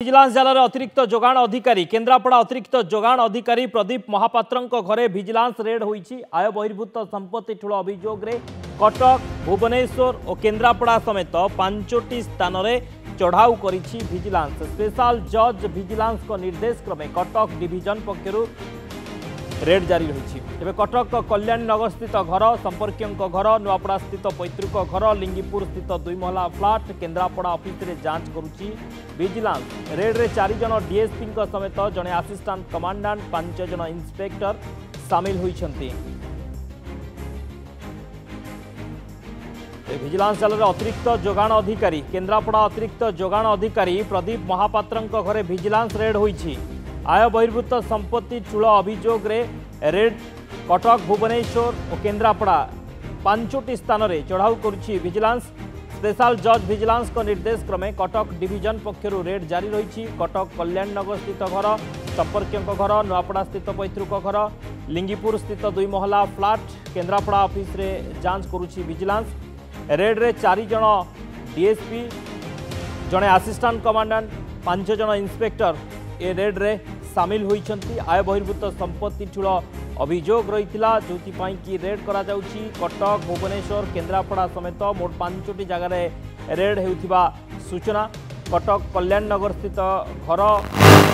Vigilance जाल अतिरिक्त जोगाण अधिकारी केन्द्रापड़ा अतिरिक्त जोगाण अधिकारी प्रदीप महापात्र घरे विजिलेंस रेड होईछि। आय बहिर्भूत संपत्ति ठूल अभियोग रे कटक भुवनेश्वर और केन्द्रापड़ा समेत 5टी स्थान में चढ़ाऊ करिछि विजिलेंस। स्पेशल जज विजिलेंस निर्देश क्रमे कटक डिविजन पक्षरु रेड जारी रही। तेज कटक कल्याणी नगर स्थित घर संपर्कियों घर नुआपड़ा स्थित पैतृक घर लिंगीपुर स्थित 2 महला फ्लाट केन्द्रापड़ा ऑफिस रे जांच करुछि विजिलेंस। रेड रे 4 जन डीएसपी समेत जड़े असिस्टेंट कमांडेंट 5 जन इंस्पेक्टर सामिल होइछन्ति। विजिलेंस जाल अतिरिक्त जोगाण अधिकारी केन्द्रापड़ा अतिरिक्त जोगाण अधिकारी प्रदीप महापात्र घरे विजिलेंस रेड होइछि। आय बहिर्भूत संपत्ति ठूल अभियोग रे रेड कटक भुवनेश्वर और केन्द्रापड़ा 5टी स्थान में चढ़ाऊ करुछि विजिलेंस। स्पेशल जज विजिलेंस निर्देश क्रमे कटक डिविजन पक्षरु रेड जारी रही। कटक कल्याणी नगर स्थित घर संपर्कियों घर नुआपड़ा स्थित पैतृक घर लिंगीपुर स्थित 2 महला फ्लाट केन्द्रापड़ा ऑफिस रे जांच करुछि विजिलेंस। रेड रे 4 जन डीएसपी जड़े असिस्टेंट कमांडेंट 5 जन इंस्पेक्टर ए रेड रे सामिल होइछन्ति। आय बहिर्भूत संपत्ति ठूल अभियोग रही जो कि रेड करा जाउछि। कटक भुवनेश्वर केन्द्रापड़ा समेत मोट 5टी जगार रेड हेउथिबा सूचना। कटक कल्याणी नगर स्थित घर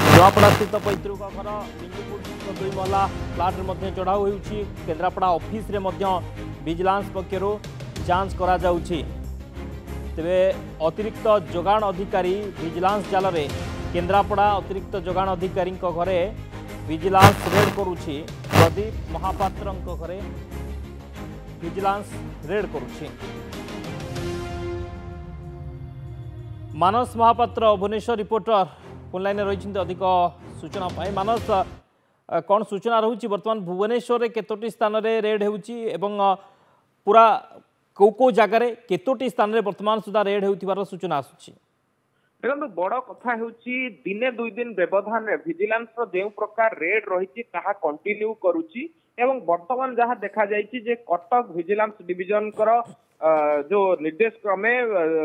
नुआपड़ा स्थित पैतृक घर लिंगीपुर स्थित 2 महला फ्लाट में चढ़ाऊ होउछि। केन्द्रापड़ा ऑफिस रे मध्य विजिलेंस पक्षरु जांच करा जाउछि। तेबे अतिरिक्त जोगाण अधिकारी विजिलेंस जाल रे केन्द्रापड़ा अतिरिक्त जोगाण अधिकारी घरे विजिलेंस रेड करुछि। प्रदीप महापात्र घरे विजिलेंस रेड करुछि। Manas Mahapatra Bhubaneswar reporter phone line रही अधिक सूचना पाए। मानस कौन सूचना रही बर्तमान भुवनेश्वर रे केतोटी स्थान रे रेड होउछि एवं पूरा को जगार केतोटी स्थान रे वर्तमान सुधा रेड होउथिबार सूचना आसुछि? देखो बड़ कथा होउछि दिने 2 दिन व्यवधान रे विजिलेंस रो जे प्रकार रेड रही ताहा कंटिन्यू करूछि एवं वर्तमान जहाँ देखा जाइछि जे कटक विजिलेंस डिविजन जो निर्देश क्रमे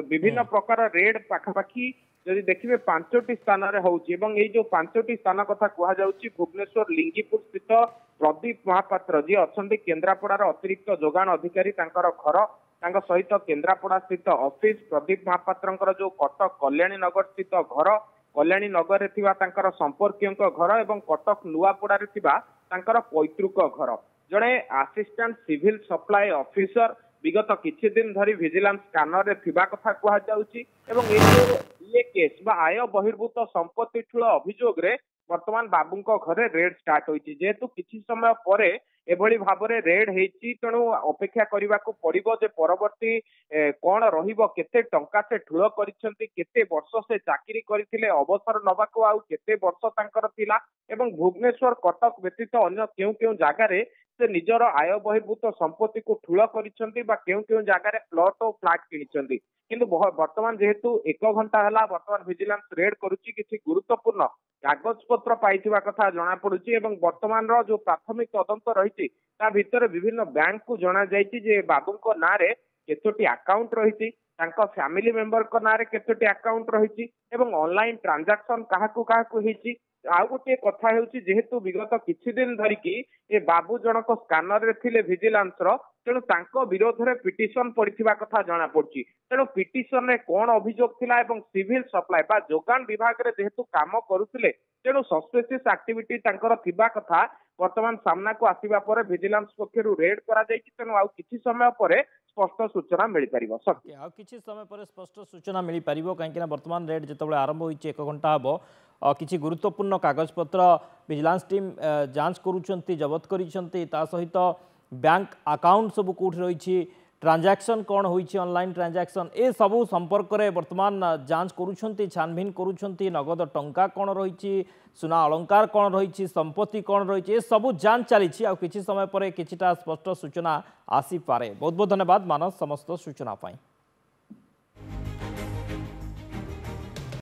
विभिन्न प्रकार रेड पाखापाखि जदि देखिबे 5टी स्थान रे होउछि एवं एई जो 5टी स्थान कथा कुहा जाउछि भुवनेश्वर लिंगीपुर स्थित प्रदीप महापात्र जी अछंती केन्द्रापड़ार अतिरिक्त जोगाण अधिकारी तांकर घर तांका सहित केन्द्रापड़ा स्थित ऑफिस प्रदीप महापात्र जो कटक कल्याणी नगर स्थित घर कल्याणी नगर रे थिबा तांकर संपर्कियों घर एवं कटक नुआपड़ा रे थिबा तांकर पैतृक घर जड़े असिस्टेंट सिविल सप्लाई ऑफिसर विगत किछि दिन धरी विजिलेंस स्कैनर रे थिबा कथा कुहा जाउछि एवं ये केस बा आय बहिर्भूत संपत्ति ठूल अभियोग रे वर्तमान बाबूंको घरे रेड स्टार्ट होइछि। जेहेतु किछि समय परे एभली भाबरे रेड हेछि तेणु अपेक्षा करने को पड़िबो जे परवर्ती कौन रहिबो केते टंका से ठूल करिसेंती केते वर्ष से चाकरी करथिले अवसर नबाको आउ केते वर्ष तांकर थिला एवं भुवनेश्वर कटक व्यतीत अन्य केउ जगार से निजर आय बहिर्भूत संपत्ति को ठूल करिसेंती बा केउ जगार प्लॉट और फ्लैट किनिसेंती किंतु वर्तमान जेहेतु 1 घंटा हला वर्तमान विजिलेंस रेड करुछि किछि गुरुत्वपूर्ण कागज पत्र पाइथिबा कथा जणा पडुछि एवं वर्तमान रो जो प्राथमिक तदंत रहिछि ता भितर विभिन्न बैंक को जना जाइछि जे बाबूंको नारे केतोटी अकाउंट रहिछि तांको फैमिली मेंबर को नारे केतोटी अकाउंट रहिछि एवं ऑनलाइन ट्रांजैक्शन काहाकु काहाकु हिछि। आ गोटे कथा हेउछि जेहेतु विगत किछि दिन धरिकी ए बाबू जनक स्कैनर रे थिले विजिलेंस रो तेणु तांको विरोध रे पिटिशन पड़िथिबा कथा जणा पड़छि। तेणु पिटिशन रे कोन अभियोग थिला एवं सिविल सप्लाई बा जोगान विभाग रे जेहेतु काम करुथिले तेणु सस्पेशियस एक्टिविटी तांकर थिबा कथा वर्तमान सामना को आसीबा परे विजिलेंस पक्षरु रेड करा जायछि। तेणु आ किछि समय परे स्पष्ट सूचना मिल पारिबो। सत्य आ किछि समय परे स्पष्ट सूचना मिल पारिबो काहेकि वर्तमान रेड जेतबळे आरंभ होइछि 1 घंटा हबो किछि गुरुत्वपूर्ण कागज पत्र विजिलेंस टीम जांच करूछंती जबत करिसंती ता सहित बैंक अकाउंट सब कोठी रहिछि ट्रांजैक्शन कौन होइछि ऑनलाइन ट्रांजैक्शन ए सबू संपर्क रे वर्तमान जांच करूछंती छानबीन करूछंती नगद टंका कौन रहिछि सुना अलंकार कौन रहिछि संपत्ति कौन रहिछि ए सबू जांच चलीछि आ किछि समय परे किछिटा स्पष्ट सूचना आसी पारे। बहुत बहुत धन्यवाद मानस समस्त सूचना पाई।